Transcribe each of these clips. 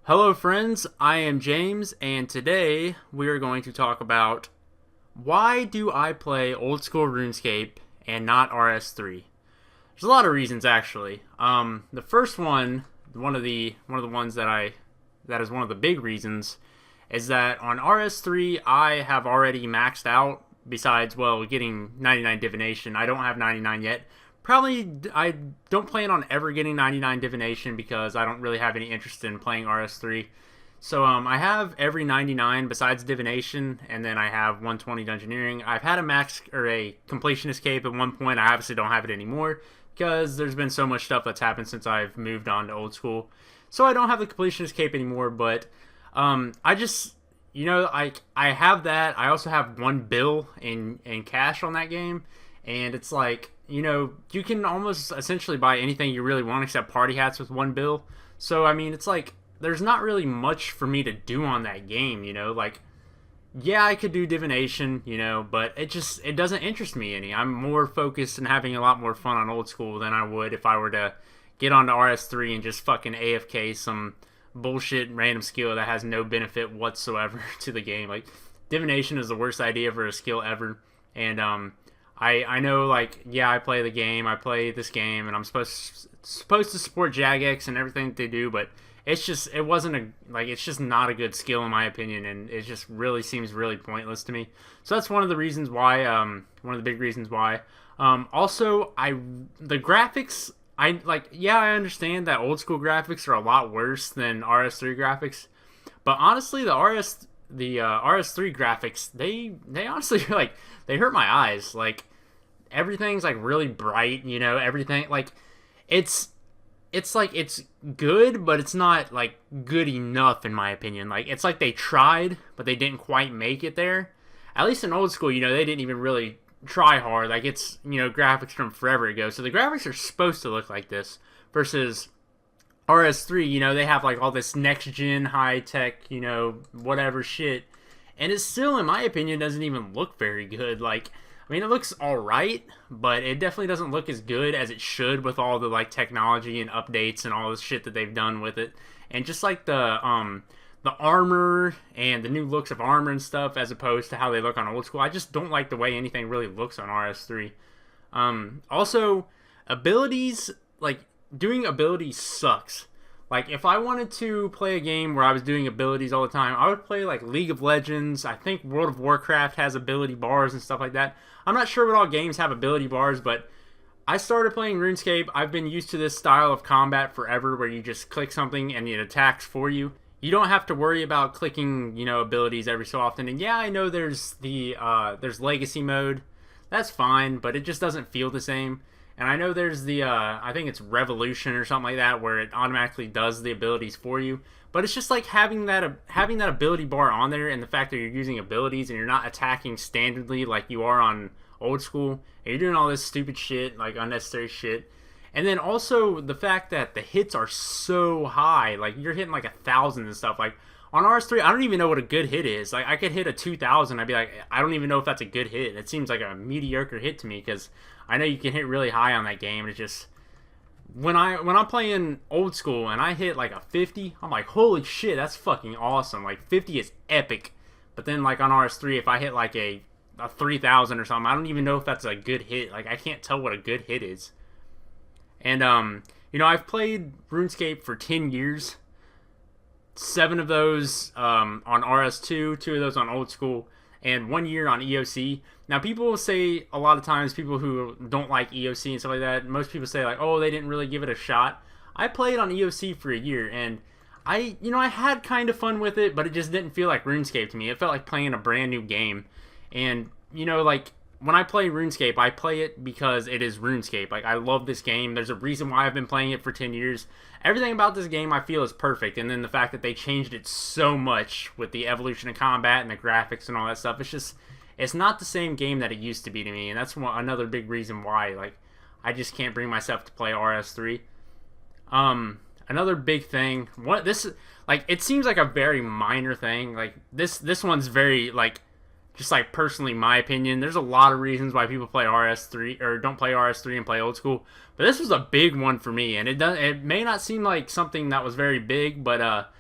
Hello friends, I am James, and today we are going to talk about why do I play old school RuneScape and not RS3? There's a lot of reasons actually. The first one, one of the ones that is one of the big reasons, is that on RS3 I have already maxed out. Besides, well, getting 99 divination, I don't have 99 yet. Probably, I don't plan on ever getting 99 divination because I don't really have any interest in playing RS3. So I have every 99 besides divination, and then I have 120 dungeoneering. I've had a max or a completionist cape at one point. I obviously don't have it anymore because there's been so much stuff that's happened since I've moved on to old school. So I don't have the completionist cape anymore, but I just, I have that. I also have one bill in cash on that game, and it's like, you can almost essentially buy anything you really want except party hats with one bill. So, I mean, it's like, there's not really much for me to do on that game, Like, yeah, I could do divination, but it doesn't interest me any. I'm more focused and having a lot more fun on old school than I would if I were to get onto RS3 and just fucking AFK some bullshit random skill that has no benefit whatsoever to the game. Like, divination is the worst idea for a skill ever. And, I know, like, yeah, I play the game, I play this game, and I'm supposed to support Jagex and everything that they do, but it's just not a good skill in my opinion, and it just really seems really pointless to me. So that's one of the reasons why, one of the big reasons why. Also, the graphics, I understand that old school graphics are a lot worse than RS3 graphics, but honestly, the RS3 graphics, they honestly they hurt my eyes. Like, everything's like really bright, everything, like, it's like, it's good, but it's not like good enough in my opinion. Like, it's like they tried, but they didn't quite make it there. At least in old school, they didn't even really try hard. Like, it's, graphics from forever ago, so the graphics are supposed to look like this, versus RS3, they have like all this next gen high tech, whatever shit, and it still, in my opinion, doesn't even look very good. Like, I mean, it looks alright, but it definitely doesn't look as good as it should with all the like technology and updates and all the shit that they've done with it. And just like the armor and the new looks of armor and stuff as opposed to how they look on old school, I just don't like the way anything really looks on RS3. Also, abilities, like, doing abilities sucks. Like, if I wanted to play a game where I was doing abilities all the time, I would play, like, League of Legends. I think World of Warcraft has ability bars and stuff like that. I'm not sure what all games have ability bars, but I started playing RuneScape. I've been used to this style of combat forever where you just click something and it attacks for you. You don't have to worry about clicking, abilities every so often. And yeah, I know there's there's Legacy mode. That's fine, but it just doesn't feel the same. And I know there's the, I think it's Revolution or something like that, where it automatically does the abilities for you. But it's just like having that ability bar on there, and the fact that you're using abilities and you're not attacking standardly like you are on old school. And you're doing all this stupid shit, like unnecessary shit. And then also the fact that the hits are so high, like you're hitting like 1,000 and stuff. Like on RS3, I don't even know what a good hit is. Like, I could hit a 2,000, I'd be like, I don't even know if that's a good hit. It seems like a mediocre hit to me because I know you can hit really high on that game. It's just, when I'm playing old school and I hit like a 50, I'm like, holy shit, that's fucking awesome. Like, 50 is epic. But then like on RS3, if I hit like a 3,000 or something, I don't even know if that's a good hit. Like, I can't tell what a good hit is. And I've played RuneScape for 10 years. 7 of those on RS2, 2 of those on old school, and 1 year on EOC. Now, people will say a lot of times, people who don't like EOC and stuff like that, most people say like, oh, they didn't really give it a shot. I played on EOC for a year, and I had kind of fun with it, but it just didn't feel like RuneScape to me. It felt like playing a brand new game. And, like, when I play RuneScape, I play it because it is RuneScape. Like, I love this game. There's a reason why I've been playing it for 10 years. Everything about this game I feel is perfect. And then the fact that they changed it so much with the evolution of combat and the graphics and all that stuff, it's not the same game that it used to be to me. And that's another big reason why, like, I just can't bring myself to play RS3. Another big thing, it seems like a very minor thing. Like, this one's very, like, just like personally my opinion, there's a lot of reasons why people play RS3 or don't play RS3 and play old school, but this was a big one for me. And it may not seem like something that was very big, but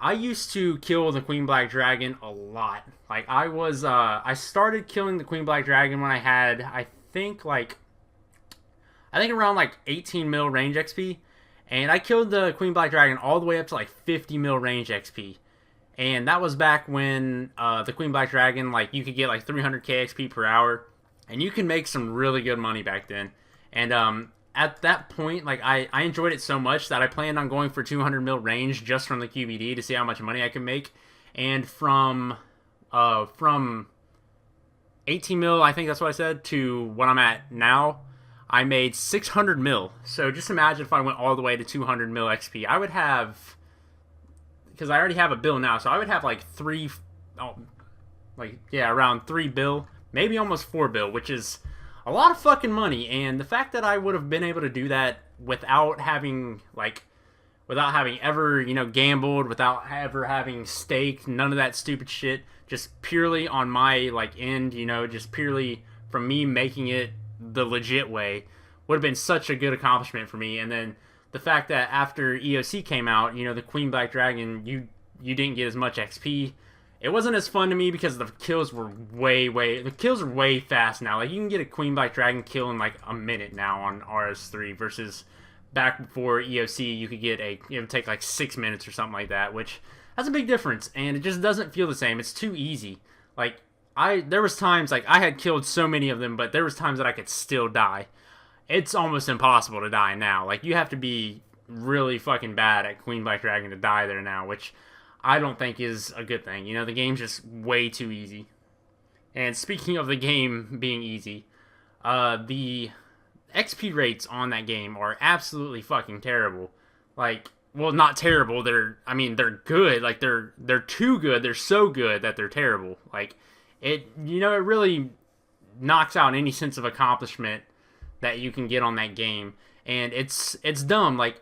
I used to kill the Queen Black Dragon a lot. Like I started killing the Queen Black Dragon when I had, I think around like 18 mil range XP. And I killed the Queen Black Dragon all the way up to like 50 mil range XP. And that was back when the Queen Black Dragon, like, you could get like 300k XP per hour. And you can make some really good money back then. And at that point, like, I enjoyed it so much that I planned on going for 200 mil range just from the QBD to see how much money I could make. And from 18 mil, I think that's what I said, to what I'm at now, I made 600 mil. So just imagine if I went all the way to 200 mil XP. I would have, because I already have a bill now, so I would have like around 3 bill, maybe almost 4 bill, which is a lot of fucking money. And the fact that I would have been able to do that without having ever, gambled, without ever having staked, none of that stupid shit, just purely on my end, just purely from me making it the legit way, would have been such a good accomplishment for me. And then the fact that after EOC came out, the Queen Black Dragon, you didn't get as much XP. It wasn't as fun to me because the kills were way fast now. Like, you can get a Queen Black Dragon kill in like a minute now on RS3 versus back before EOC you could get it would take like 6 minutes or something like that, which that's a big difference, and it just doesn't feel the same. It's too easy. Like, there was times, like, I had killed so many of them, but there was times that I could still die. It's almost impossible to die now. Like, you have to be really fucking bad at Queen Black Dragon to die there now, which I don't think is a good thing. The game's just way too easy. And speaking of the game being easy, the XP rates on that game are absolutely fucking terrible. Like, well, not terrible. They're good. Like, they're too good. They're so good that they're terrible. Like, it really knocks out any sense of accomplishment that you can get on that game. And it's dumb. Like,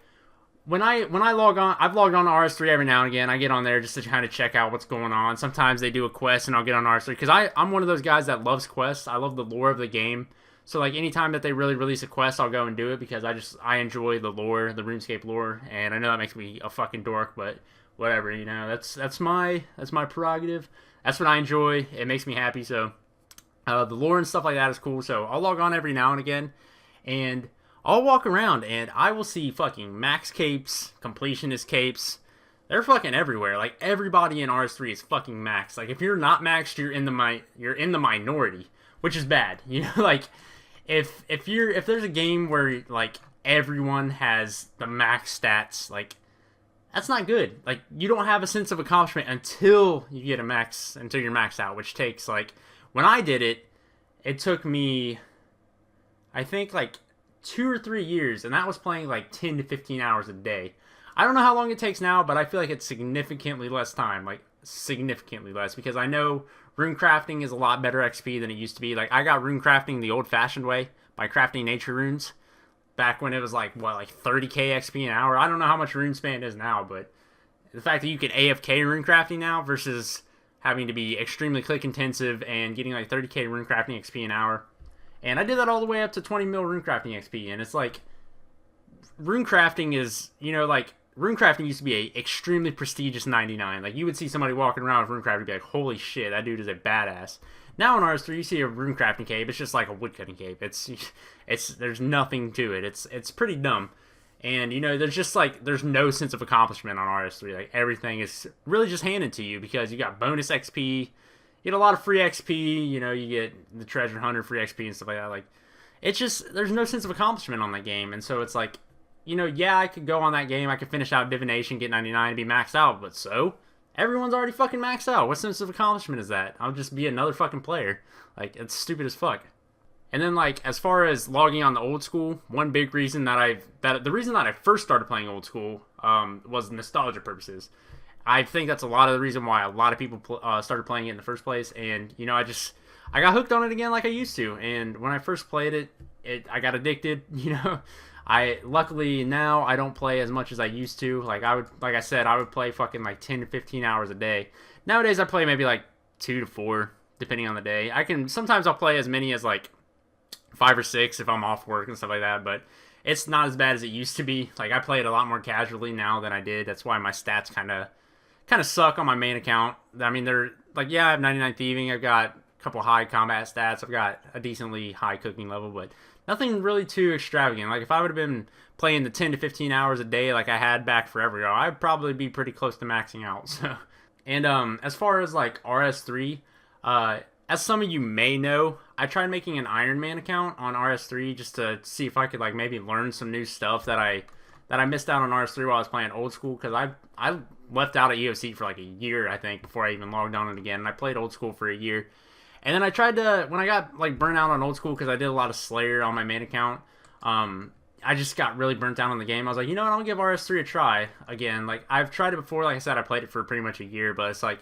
when I log on, I've logged on to RS3 every now and again. I get on there just to kind of check out what's going on. Sometimes they do a quest and I'll get on RS3 because I'm one of those guys that loves quests. I love the lore of the game. So, like, anytime that they really release a quest, I'll go and do it because I enjoy the lore, the RuneScape lore, and I know that makes me a fucking dork, but whatever, that's my prerogative. That's what I enjoy. It makes me happy. So the lore and stuff like that is cool. So I'll log on every now and again, and I'll walk around and I will see fucking max capes, completionist capes. They're fucking everywhere. Like, everybody in RS3 is fucking maxed. Like, if you're not maxed, you're in the minority, which is bad. Like, if there's a game where like everyone has the max stats, like, that's not good. Like, you don't have a sense of accomplishment until you're maxed out, which takes, like, when I did it, it took me, I think, like 2 or 3 years, and that was playing like 10 to 15 hours a day. I don't know how long it takes now, but I feel like it's significantly less time, like significantly less, because I know Runecrafting is a lot better XP than it used to be. Like, I got Runecrafting the old-fashioned way by crafting nature runes back when it was like 30k XP an hour. I don't know how much RuneSpan is now, but the fact that you can AFK Runecrafting now versus having to be extremely click intensive and getting like 30k Runecrafting XP an hour. And I did that all the way up to 20 mil Runecrafting XP, and it's like, Runecrafting is, Runecrafting used to be a extremely prestigious 99. Like, you would see somebody walking around with Runecrafting and be like, holy shit, that dude is a badass. Now in RS3, you see a Runecrafting cape, it's just like a woodcutting cape. There's nothing to it. It's pretty dumb. And, there's no sense of accomplishment on RS3. Like, everything is really just handed to you because you got bonus XP, you get a lot of free XP, you get the treasure hunter free XP and stuff like that. Like, it's just, there's no sense of accomplishment on that game. And so it's like, I could go on that game, I could finish out Divination, get 99, and be maxed out, but so? Everyone's already fucking maxed out. What sense of accomplishment is that? I'll just be another fucking player. Like, it's stupid as fuck. And then, like, as far as logging on the old school, one big reason the reason that I first started playing old school was nostalgia purposes. I think that's a lot of the reason why a lot of people started playing it in the first place, and, I got hooked on it again like I used to, and when I first played it, I got addicted, luckily now I don't play as much as I used to. Like I said, I would play fucking like 10 to 15 hours a day. Nowadays I play maybe like 2 to 4 depending on the day. Sometimes I'll play as many as like 5 or 6 if I'm off work and stuff like that, but it's not as bad as it used to be. Like, I play it a lot more casually now than I did. That's why my stats kind of kind of suck on my main account. I mean, they're like, yeah, I have 99 thieving. I've got a couple high combat stats. I've got a decently high cooking level, but nothing really too extravagant. Like if I would have been playing the 10 to 15 hours a day like I had back forever ago, I'd probably be pretty close to maxing out. So, and as far as like RS3, as some of you may know, I tried making an Iron Man account on RS3 just to see if I could like maybe learn some new stuff that I missed out on RS3 while I was playing old school, because I left out of EOC for like a year, I think, before I even logged on it again. And I played old school for a year. And then I tried to, when I got like burnt out on old school because I did a lot of Slayer on my main account, I just got really burnt out on the game. I was like, you know what, I'm gonna give RS3 a try again. Like I've tried it before, like I said, I played it for pretty much a year, but it's like,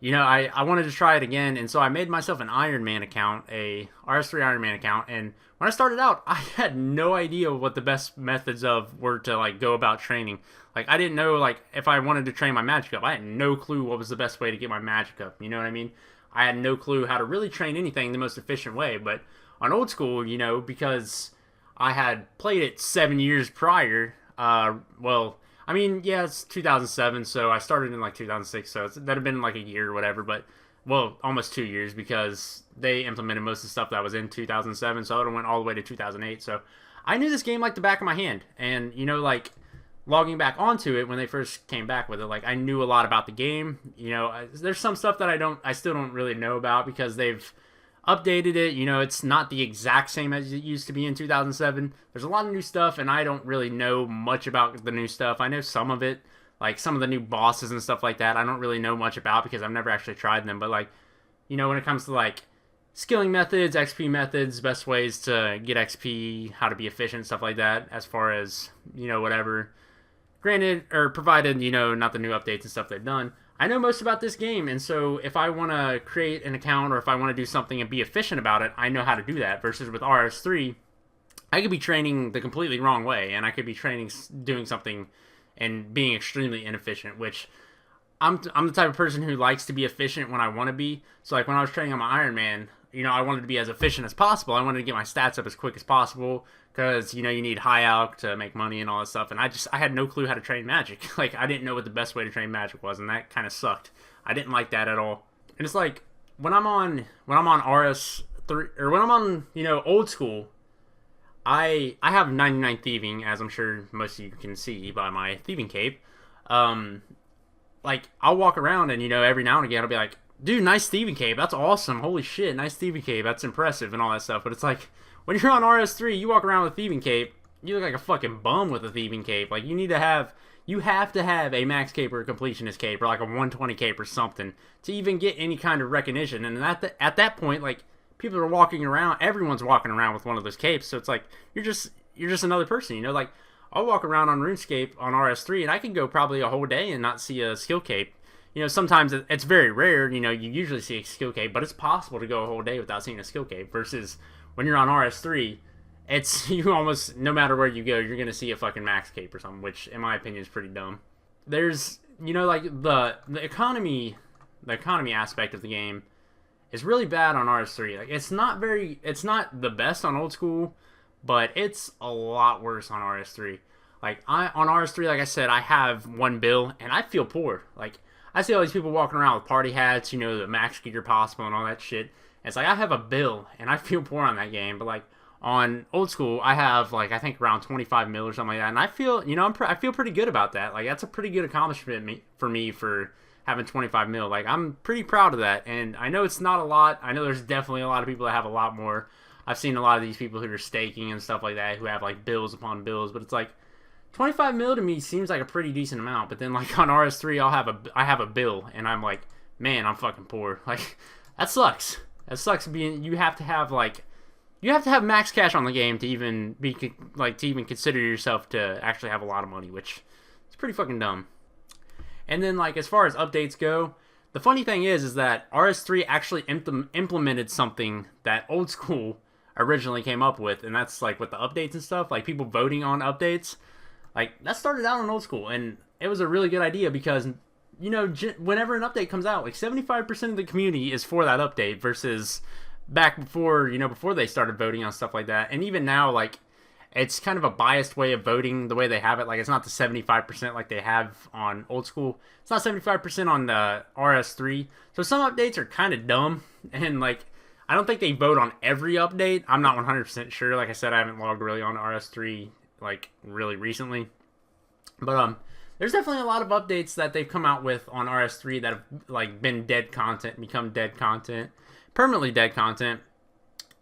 you know, I wanted to try it again, and so I made myself an Iron Man account, a RS3 Iron Man account, and when I started out, I had no idea what the best methods of were to like go about training. Like I didn't know like if I wanted to train my magic up, I had no clue what was the best way to get my magic up. You know what I mean? I had no clue how to really train anything the most efficient way. But on old school, you know, because I had played it 7 years prior, well, I mean, yeah, it's 2007, so I started in like 2006, so that'd have been like a year or whatever, but, well, almost 2 years, because they implemented most of the stuff that was in 2007, so it went all the way to 2008, so I knew this game like the back of my hand, and, you know, like, logging back onto it when they first came back with it, like, I knew a lot about the game. You know, there's some stuff that I still don't really know about, because they've updated it. You know, it's not the exact same as it used to be in 2007. There's a lot of new stuff, and I don't really know much about the new stuff. I know some of it, like some of the new bosses and stuff like that, I don't really know much about because I've never actually tried them. But like, you know, when it comes to like skilling methods, XP methods, best ways to get XP, how to be efficient, stuff like that, as far as, you know, whatever, granted, or provided, you know, not the new updates and stuff they've done, I know most about this game, and so if I want to create an account or if I want to do something and be efficient about it, I know how to do that. Versus with RS3, I could be training the completely wrong way, and I could be doing something and being extremely inefficient, which I'm the type of person who likes to be efficient when I want to be. So like when I was training on my Iron Man, you know, I wanted to be as efficient as possible. I wanted to get my stats up as quick as possible, because, you know, you need high alch to make money and all that stuff. And I had no clue how to train magic. Like, I didn't know what the best way to train magic was, and that kind of sucked. I didn't like that at all. And it's like, when I'm on RS3, or when I'm on, you know, old school, I have 99 thieving, as I'm sure most of you can see by my thieving cape. Like, I'll walk around and, you know, every now and again I'll be like, dude, nice thieving cape, that's awesome, holy shit, nice thieving cape, that's impressive, and all that stuff. But it's like, when you're on RS3, you walk around with a thieving cape, you look like a fucking bum with a thieving cape. Like, you have to have a max cape or a completionist cape, or like a 120 cape or something, to even get any kind of recognition. And at that point, like, people are walking around, everyone's walking around with one of those capes, so it's like, you're just another person, you know? Like, I'll walk around on RuneScape on RS3, and I can go probably a whole day and not see a skill cape. You know, sometimes it's very rare, you know, you usually see a skill cape, but it's possible to go a whole day without seeing a skill cape, versus when you're on RS3, it's, you almost, no matter where you go, you're going to see a fucking max cape or something, which, in my opinion, is pretty dumb. There's, you know, like, the economy aspect of the game is really bad on RS3. Like, it's not the best on old school, but it's a lot worse on RS3. Like, on RS3, like I said, I have one bill, and I feel poor. Like, I see all these people walking around with party hats, you know, the max gear possible and all that shit. And it's like, I have a bill, and I feel poor on that game. But, like, on old school, I have, like, I think around 25 mil or something like that. And I feel, you know, I feel pretty good about that. Like, that's a pretty good accomplishment for me for having 25 mil. Like, I'm pretty proud of that. And I know it's not a lot. I know there's definitely a lot of people that have a lot more. I've seen a lot of these people who are staking and stuff like that, who have, like, bills upon bills. But it's like, 25 mil to me seems like a pretty decent amount, but then like on RS3, I have a bill, and I'm like, man, I'm fucking poor. Like, that sucks. That sucks. You have to have max cash on the game to even consider yourself to actually have a lot of money, which is pretty fucking dumb. And then like as far as updates go, the funny thing is that RS3 actually implemented something that old school originally came up with, and that's like with the updates and stuff, like people voting on updates. Like, that started out on old school, and it was a really good idea because, you know, whenever an update comes out, like 75% of the community is for that update, versus back before, you know, before they started voting on stuff like that. And even now, like, it's kind of a biased way of voting the way they have it. Like, it's not the 75% like they have on old school. It's not 75% on the RS3. So some updates are kind of dumb, and like I don't think they vote on every update. I'm not 100% sure. Like I said, I haven't logged really on RS3 like really recently. But there's definitely a lot of updates that they've come out with on RS3 that have like been dead content, become dead content, permanently dead content.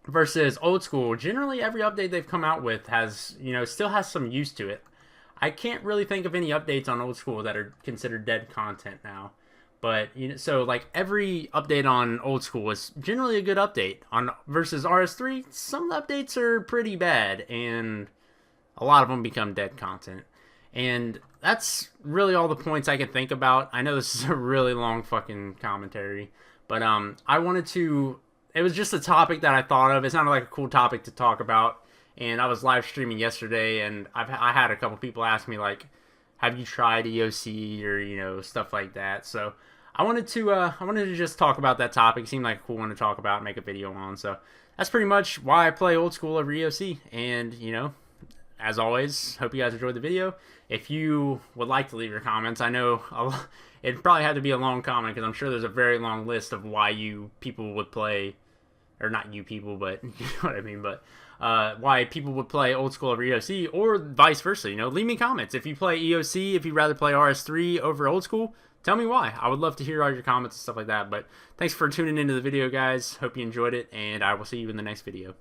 Versus old school, generally every update they've come out with has, still has some use to it. I can't really think of any updates on old school that are considered dead content now. But so like every update on old school is generally a good update. On versus RS3, some updates are pretty bad, and a lot of them become dead content. And that's really all the points I can think about. I know this is a really long fucking commentary, but I wanted to. It was just a topic that I thought of. It sounded like a cool topic to talk about, and I was live streaming yesterday, and I had a couple people ask me like, "Have you tried EOC or stuff like that?" So I wanted to just talk about that topic. It seemed like a cool one to talk about and make a video on. So that's pretty much why I play old school over EOC. And as always, hope you guys enjoyed the video. If you would like to leave your comments, I know it'd probably have to be a long comment because I'm sure there's a very long list of why you people would play. Or not you people, but you know what I mean. But why people would play old school over EOC, or vice versa. Leave me comments. If you play EOC, if you'd rather play RS3 over old school, tell me why. I would love to hear all your comments and stuff like that. But thanks for tuning into the video, guys. Hope you enjoyed it, and I will see you in the next video.